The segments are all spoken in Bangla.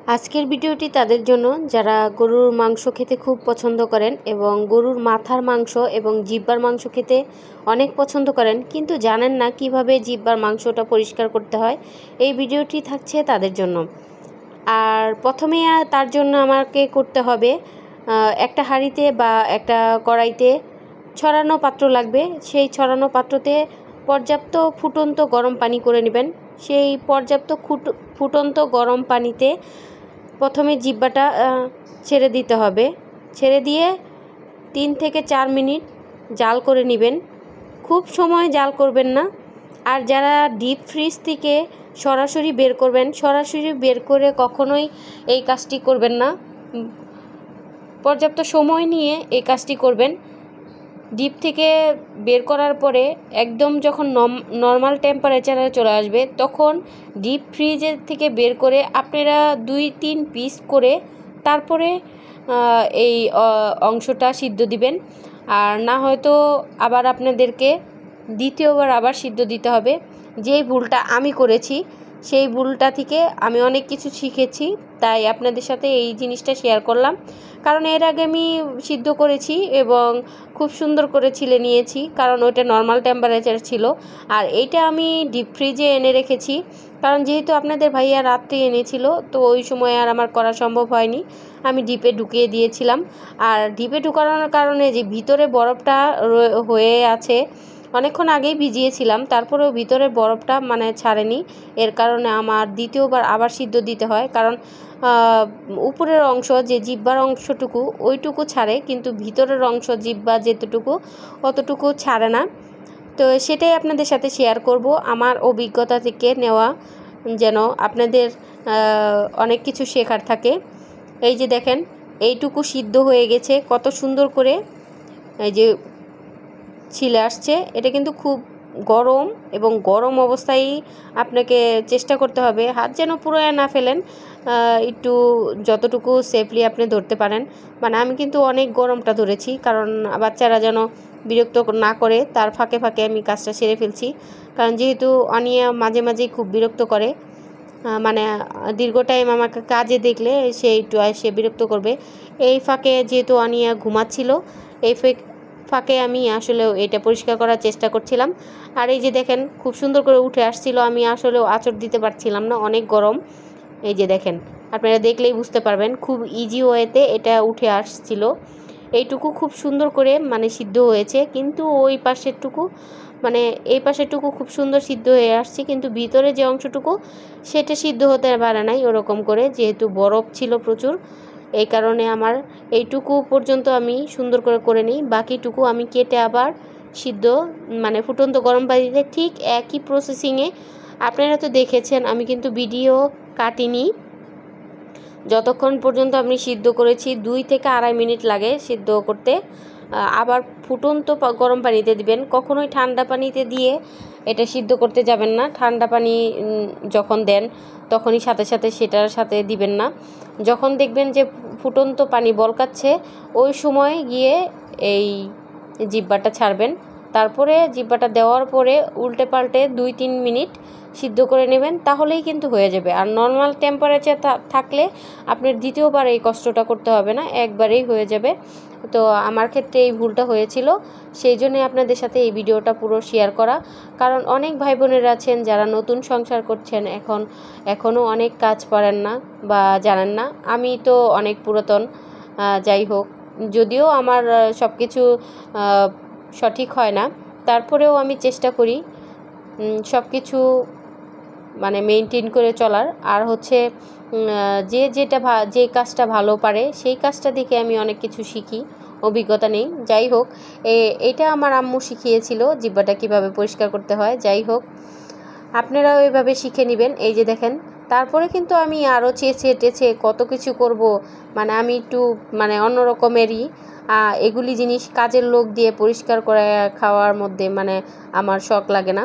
আজকের ভিডিওটি তাদের জন্য যারা গরুর মাংস খেতে খুব পছন্দ করেন এবং গরুর মাথার মাংস এবং জিহ্বার মাংস খেতে অনেক পছন্দ করেন, কিন্তু জানেন না কিভাবে জিহ্বার মাংসটা পরিষ্কার করতে হয়। এই ভিডিওটি থাকছে তাদের জন্য। আর প্রথমে তার জন্য আমাকে করতে হবে একটা হাঁড়িতে বা একটা কড়াইতে ছড়ানো পাত্র লাগবে। সেই ছড়ানো পাত্রতে পর্যাপ্ত ফুটন্ত গরম পানি করে নেবেন। সেই পর্যাপ্ত ফুটন্ত গরম পানিতে প্রথমে জিহ্বাটা ছেড়ে দিতে হবে। ছেড়ে দিয়ে 3 থেকে 4 মিনিট জাল করে নেবেন। খুব সময় জাল করবেন না। আর যারা ডিপ ফ্রিজ থেকে সরাসরি বের করবেন, সরাসরি বের করে কখনোই এই কাজটি করবেন না। পর্যাপ্ত সময় নিয়ে এই কাজটি করবেন। ডিপ থেকে বের করার পরে একদম যখন নর্মাল টেম্পারেচারে চলে আসবে, তখন ডিপ ফ্রিজের থেকে বের করে আপনারা 2-3 পিস করে তারপরে এই অংশটা সিদ্ধ দিবেন। আর না হয়তো আবার আপনাদেরকে দ্বিতীয়বার আবার সিদ্ধ দিতে হবে। যেই ভুলটা আমি করেছি, সেই ভুলটা থেকে আমি অনেক কিছু শিখেছি, তাই আপনাদের সাথে এই জিনিসটা শেয়ার করলাম। কারণ এর আগে আমি সিদ্ধ করেছি এবং খুব সুন্দর করে ছিলে নিয়েছি, কারণ ওইটা নর্মাল টেম্পারেচার ছিল। আর এইটা আমি ডিপ ফ্রিজে এনে রেখেছি, কারণ যেহেতু আপনাদের ভাইয়া রাত্রে এনেছিল, তো ওই সময় আর আমার করা সম্ভব হয়নি। আমি ডিপে ঢুকিয়ে দিয়েছিলাম। আর ডিপে ঢুকানোর কারণে যে ভিতরে বরফটা হয়ে আছে, অনেকক্ষণ আগেই ভিজিয়েছিলাম, তারপরেও ভিতরের বরফটা ছাড়েনি। এর কারণে আমার দ্বিতীয়বার আবার সিদ্ধ দিতে হয়, কারণ উপরের অংশ যে জিহ্বার অংশটুকু ওইটুকু ছাড়ে, কিন্তু ভিতরের অংশ জিহ্বা যেতটুকু অতটুকু ছাড়ে না। তো সেটাই আপনাদের সাথে শেয়ার করব, আমার অভিজ্ঞতা থেকে নেওয়া, যেন আপনাদের অনেক কিছু শেখার থাকে। এই যে দেখেন, এইটুকু সিদ্ধ হয়ে গেছে কত সুন্দর করে, এই যে ছিলে আসছে। এটা কিন্তু খুব গরম, এবং গরম অবস্থায় আপনাকে চেষ্টা করতে হবে হাত যেন পুরো না ফেলেন, একটু যতটুকু সেফলি আপনি ধরতে পারেন। আমি কিন্তু অনেক গরমটা ধরেছি, কারণ বাচ্চারা যেন বিরক্ত না করে, তার ফাঁকে ফাঁকে আমি কাজটা সেরে ফেলছি। কারণ যেহেতু অনিয়া মাঝে মাঝেই খুব বিরক্ত করে, দীর্ঘ টাইম আমাকে কাজে দেখলে সে একটু সে বিরক্ত করবে। এই ফাঁকে যেহেতু অনিয়া ঘুমাচ্ছিল, এই ফাঁকে আমি আসলে এটা পরিষ্কার করার চেষ্টা করছিলাম। আর এই যে দেখেন, খুব সুন্দর করে উঠে আসছিল, আমি আসলেও আঁচড় দিতে পারছিলাম না, অনেক গরম। এই যে দেখেন, আপনারা দেখলেই বুঝতে পারবেন, খুব ইজি ওয়েতে এটা উঠে আসছিল। এইটুকু খুব সুন্দর করে সিদ্ধ হয়েছে, কিন্তু ওই পাশেরটুকু এই পাশেরটুকু খুব সুন্দর সিদ্ধ হয়ে আসছে, কিন্তু ভিতরে যে অংশটুকু সেটা সিদ্ধ হতে পারে নাই ওরকম করে, যেহেতু বরফ ছিল প্রচুর। এই কারণে আমার এইটুকু পর্যন্ত আমি সুন্দর করে নিই, বাকিটুকু আমি কেটে আবার সিদ্ধ ফুটন্ত গরম পানিতে ঠিক একই প্রসেসিংয়ে আপনারা তো দেখেছেন। আমি কিন্তু ভিডিও কাটিনি, যতক্ষণ পর্যন্ত আমি সিদ্ধ করেছি 2 থেকে 2.5 মিনিট লাগে সিদ্ধ করতে। আবার ফুটন্ত গরম পানিতে দিবেন, কখনোই ঠান্ডা পানিতে দিয়ে এটা সিদ্ধ করতে যাবেন না। ঠান্ডা পানি যখন দেন তখনই সাথে সাথে সেটার সাথে দিবেন না। যখন দেখবেন যে ফুটন্ত পানি বলকাচ্ছে, ওই সময় গিয়ে এই জিহ্বাটা ছাড়বেন। তারপরে জিহ্বাটা দেওয়ার পরে উল্টে পাল্টে 2-3 মিনিট সিদ্ধ করে নেবেন, তাহলেই কিন্তু হয়ে যাবে। আর নর্মাল টেম্পারেচার থাকলে আপনার দ্বিতীয়বার এই কষ্টটা করতে হবে না, একবারেই হয়ে যাবে। তো আমার ক্ষেত্রে এই ভুলটা হয়েছিল, সেই জন্যই আপনাদের সাথে এই ভিডিওটা পুরো শেয়ার করা। কারণ অনেক ভাই বোনেরা আছেন যারা নতুন সংসার করছেন, এখনও অনেক কাজ পারেন না বা জানেন না। আমি তো অনেক পুরাতন, যাই হোক, যদিও আমার সব কিছু সঠিক হয় না, তারপরেও আমি চেষ্টা করি সব কিছু মেনটেন করে চলার। আর হচ্ছে যে কাজটা ভালো পারে সেই কাজটা দেখে আমি অনেক কিছু শিখি, অভিজ্ঞতা নেই। যাই হোক, এটা আমার আম্মু শিখিয়েছিল জিহ্বাটা কিভাবে পরিষ্কার করতে হয়। যাই হোক, আপনারাও এভাবে শিখে নেবেন। এই যে দেখেন, তারপরে কিন্তু আমি আরও চেঁচে কত কিছু করব, আমি একটু অন্য রকমেরই এগুলি জিনিস কাজের লোক দিয়ে পরিষ্কার করে খাওয়ার মধ্যে আমার শখ লাগে না,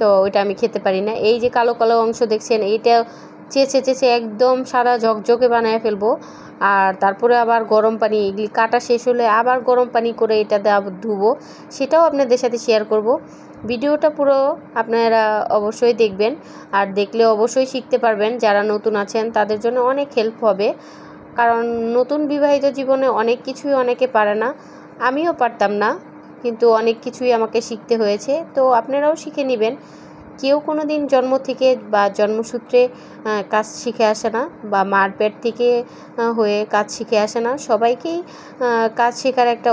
তো ওইটা আমি খেতে পারি না। এই যে কালো কালো অংশ দেখছেন, এইটা চেঁচে চেঁচে একদম সাদা ঝকঝকে বানিয়ে ফেলবো। আর তারপরে আবার গরম পানি, এগুলি কাটা শেষ হলে আবার গরম পানি করে এটা ধুবো, সেটাও আপনাদের সাথে শেয়ার করব। ভিডিওটা পুরো আপনারা অবশ্যই দেখবেন, আর দেখলে অবশ্যই শিখতে পারবেন। যারা নতুন আছেন তাদের জন্য অনেক হেল্প হবে, কারণ নতুন বিবাহিত জীবনে অনেক কিছুই অনেকে পারে না, আমিও পারতাম না, কিন্তু অনেক কিছুই আমাকে শিখতে হয়েছে। তো আপনারাও শিখে নেবেন। কেউ কোনো দিন জন্ম থেকে বা জন্মসূত্রে কাজ শিখে আসে না, বা মার পেট থেকে হয়ে কাজ শিখে আসে না। সবাইকেই কাজ শেখার একটা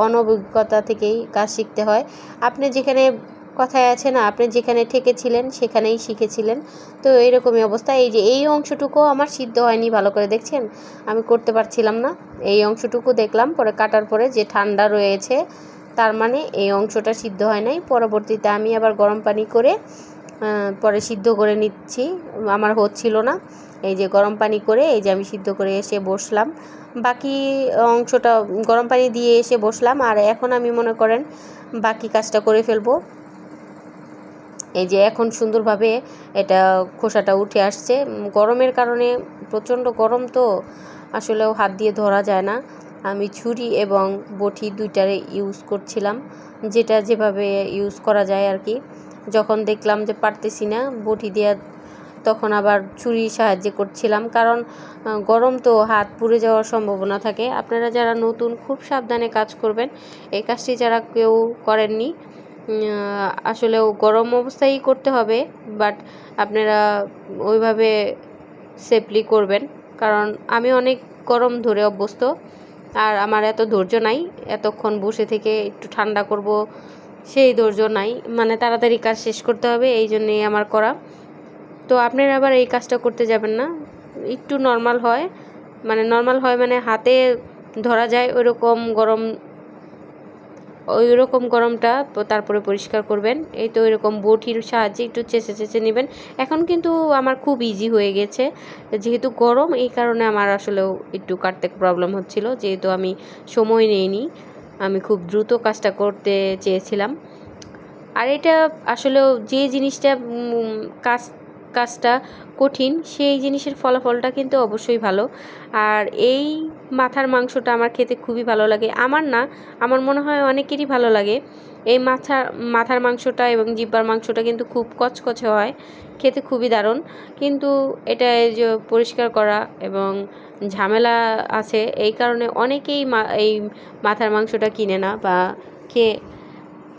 অনভিজ্ঞতা থেকেই কাজ শিখতে হয়। আপনি যেখানে, কথায় আছে না, আপনি যেখানে ঠেকেছিলেন সেখানেই শিখেছিলেন। তো এইরকমই অবস্থা। এই যে এই অংশটুকুও আমার সিদ্ধ হয়নি ভালো করে, দেখছেন আমি করতে পারছিলাম না। এই অংশটুকু দেখলাম পরে কাটার পরে যে ঠান্ডা রয়েছে, তার মানে এই অংশটা সিদ্ধ হয় নাই। পরবর্তীতে আমি আবার গরম পানি করে পরে সিদ্ধ করে নিচ্ছি, আমার হচ্ছিল না। এই যে গরম পানি করে এই যে আমি সিদ্ধ করে এসে বসলাম, বাকি অংশটা গরম পানি দিয়ে এসে বসলাম। আর এখন আমি মনে করেন বাকি কাজটা করে ফেলবো। এই যে এখন সুন্দরভাবে এটা খোসাটা উঠে আসছে। গরমের কারণে, প্রচণ্ড গরম তো আসলেও হাত দিয়ে ধরা যায় না। আমি ছুরি এবং বটি দুইটারে ইউজ করছিলাম, যেটা যেভাবে ইউজ করা যায় আর কি। যখন দেখলাম যে পারতেছি না বটি দিয়ে, তখন আবার ছুরির সাহায্যে করছিলাম, কারণ গরম তো হাত পুড়ে যাওয়ার সম্ভাবনা থাকে। আপনারা যারা নতুন খুব সাবধানে কাজ করবেন। এই কাজটি যারা কেউ করেননি, আসলেও গরম অবস্থায় করতে হবে, বাট আপনারা ওইভাবে সেফলি করবেন, কারণ আমি অনেক গরম ধরে অভ্যস্ত, আর আমার এত ধৈর্য নাই এতক্ষণ বসে থেকে একটু ঠান্ডা করব, সেই ধৈর্য নাই। মানে তাড়াতাড়ি কাজ শেষ করতে হবে, এই জন্যেই আমার করা। তো আপনারা আবার এই কাজটা করতে যাবেন না, একটু নর্মাল হয় মানে হাতে ধরা যায় ওই রকম গরমটা তারপরে পরিষ্কার করবেন। এই তো এরকম বটির সাহায্যে একটু চেঁচে চেঁচে নেবেন। এখন কিন্তু আমার খুব ইজি হয়ে গেছে, যেহেতু গরম এই কারণে আমার আসলেও একটু কাটতে প্রবলেম হচ্ছিল, যেহেতু আমি সময় নেইনি, আমি খুব দ্রুত কাজটা করতে চেয়েছিলাম। আর এটা আসলেও যে জিনিসটা কাজটা কঠিন, সেই জিনিসের ফলাফলটা কিন্তু অবশ্যই ভালো। আর এই মাথার মাংসটা আমার খেতে খুবই ভালো লাগে, আমার না, আমার মনে হয় অনেকেরই ভালো লাগে। এই মাথার মাংসটা এবং জিহ্বার মাংসটা কিন্তু খুব কচকচে হয়, খেতে খুবই দারুণ। কিন্তু এটা যে পরিষ্কার করা এবং ঝামেলা আছে, এই কারণে অনেকেই এই মাথার মাংসটা কিনে না, বা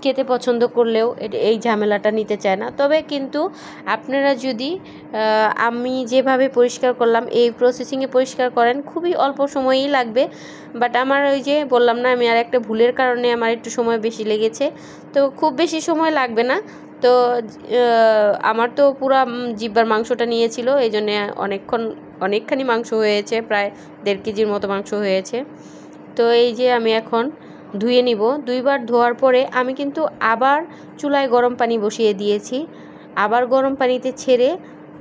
খেতে পছন্দ করলেও এই ঝামেলাটা নিতে চায় না। তবে কিন্তু আপনারা যদি আমি যেভাবে পরিষ্কার করলাম এই প্রসেসিংয়ে পরিষ্কার করেন, খুবই অল্প সময়ই লাগবে। বাট আমার ওই যে বললাম না, আমি আর একটা ভুলের কারণে আমার একটু সময় বেশি লেগেছে, তো খুব বেশি সময় লাগবে না। তো আমার তো পুরো জিহ্বার মাংসটা নিয়েছিল, এই জন্যে অনেকখানি মাংস হয়েছে, প্রায় 1.5 কেজির মতো মাংস হয়েছে। তো এই যে আমি এখন ধুয়ে নিব। 2 বার ধোয়ার পরে আমি কিন্তু আবার চুলায় গরম পানি বসিয়ে দিয়েছি, আবার গরম পানিতে ছেড়ে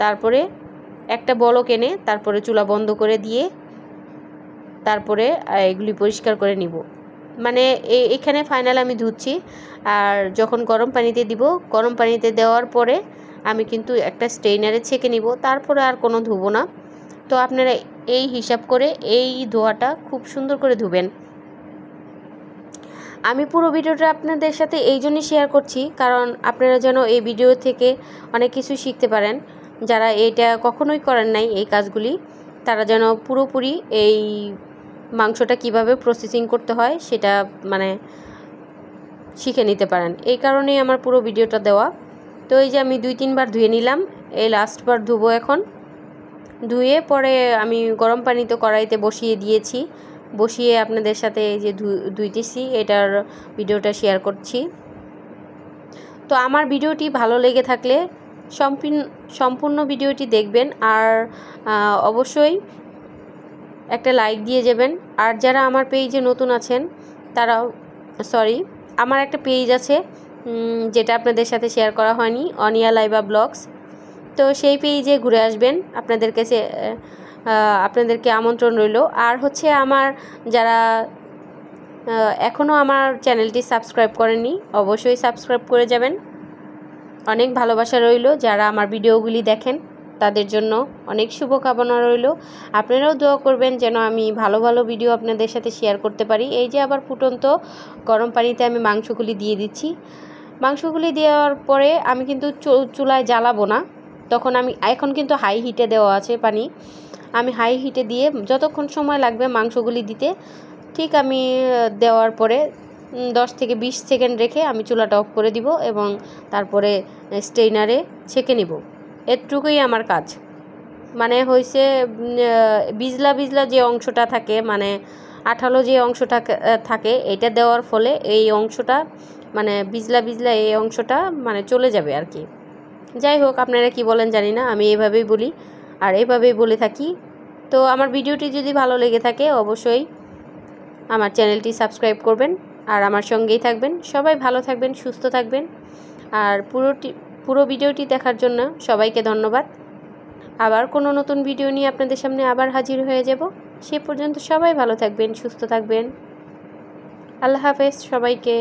তারপরে একটা বলক এনে তারপরে চুলা বন্ধ করে দিয়ে তারপরে এগুলি পরিষ্কার করে নিব। মানে এখানে ফাইনাল আমি ধুচ্ছি। আর যখন গরম পানিতে দিব, গরম পানিতে দেওয়ার পরে আমি কিন্তু একটা স্ট্রেইনারে ছেঁকে নিব, তারপরে আর কোনো ধুবো না। তো আপনারা এই হিসাব করে এই ধোয়াটা খুব সুন্দর করে ধুবেন। আমি পুরো ভিডিওটা আপনাদের সাথে এই জন্যই শেয়ার করছি, কারণ আপনারা যেন এই ভিডিও থেকে অনেক কিছু শিখতে পারেন। যারা এটা কখনোই করেন নাই এই কাজগুলি, তারা যেন পুরোপুরি এই মাংসটা কিভাবে প্রসেসিং করতে হয় সেটা মানে শিখে নিতে পারেন। এই কারণেই আমার পুরো ভিডিওটা দেওয়া। তো এই যে আমি 2-3 বার ধুয়ে নিলাম, এই লাস্টবার ধুবো এখন। ধুয়ে পরে আমি গরম পানিতে কড়াইতে বসিয়ে দিয়েছি, বসিয়ে আপনাদের সাথে এই যে ধুইতেছি, এটার ভিডিওটা শেয়ার করছি। তো আমার ভিডিওটি ভালো লেগে থাকলে সম্পূর্ণ ভিডিওটি দেখবেন, আর অবশ্যই একটা লাইক দিয়ে যাবেন। আর যারা আমার পেজে নতুন আছেন তারাও, আমার একটা পেজ আছে যেটা আপনাদের সাথে শেয়ার করা হয়নি, অনিয়া লাইবা ব্লগস। তো সেই পেজে ঘুরে আসবেন, আপনাদেরকে আমন্ত্রণ রইল। আর হচ্ছে আমার যারা এখনও আমার চ্যানেলটি সাবস্ক্রাইব করেননি, অবশ্যই সাবস্ক্রাইব করে যাবেন। অনেক ভালোবাসা রইল যারা আমার ভিডিওগুলি দেখেন তাদের জন্য অনেক শুভকামনা রইল। আপনারাও দোয়া করবেন যেন আমি ভালো ভালো ভিডিও আপনাদের সাথে শেয়ার করতে পারি। এই যে আবার ফুটন্ত গরম পানিতে আমি মাংসগুলি দিয়ে দিচ্ছি। মাংসগুলি দেওয়ার পরে আমি কিন্তু চুলায় জ্বালাবো না, তখন এখন কিন্তু হাই হিটে দেওয়া আছে পানি। আমি হাই হিটে দিয়ে যতক্ষণ সময় লাগবে মাংসগুলি দিতে, ঠিক আমি দেওয়ার পরে 10 থেকে 20 সেকেন্ড রেখে আমি চুলাটা অফ করে দিব এবং তারপরে স্ট্রেইনারে ছেঁকে নিব। এটুকুই আমার কাজ। মানে হয়েছে বিজলা বিজলা যে অংশটা থাকে, মানে আঠালো যে অংশটা থাকে, এটা দেওয়ার ফলে এই অংশটা মানে বিজলা বিজলা এই অংশটা মানে চলে যাবে আর কি। যাই হোক, আপনারা কি বলেন জানি না, আমি এভাবেই বলি আর এভাবেই বলে থাকি। তো আমার ভিডিওটি যদি ভালো লেগে থাকে অবশ্যই আমার চ্যানেলটি সাবস্ক্রাইব করবেন আর আমার সঙ্গেই থাকবেন। সবাই ভালো থাকবেন, সুস্থ থাকবেন। আর পুরো ভিডিওটি দেখার জন্য সবাইকে ধন্যবাদ। আবার কোনো নতুন ভিডিও নিয়ে আপনাদের সামনে আবার হাজির হয়ে যাব। সে পর্যন্ত সবাই ভালো থাকবেন, সুস্থ থাকবেন। আল্লাহ হাফেজ সবাইকে।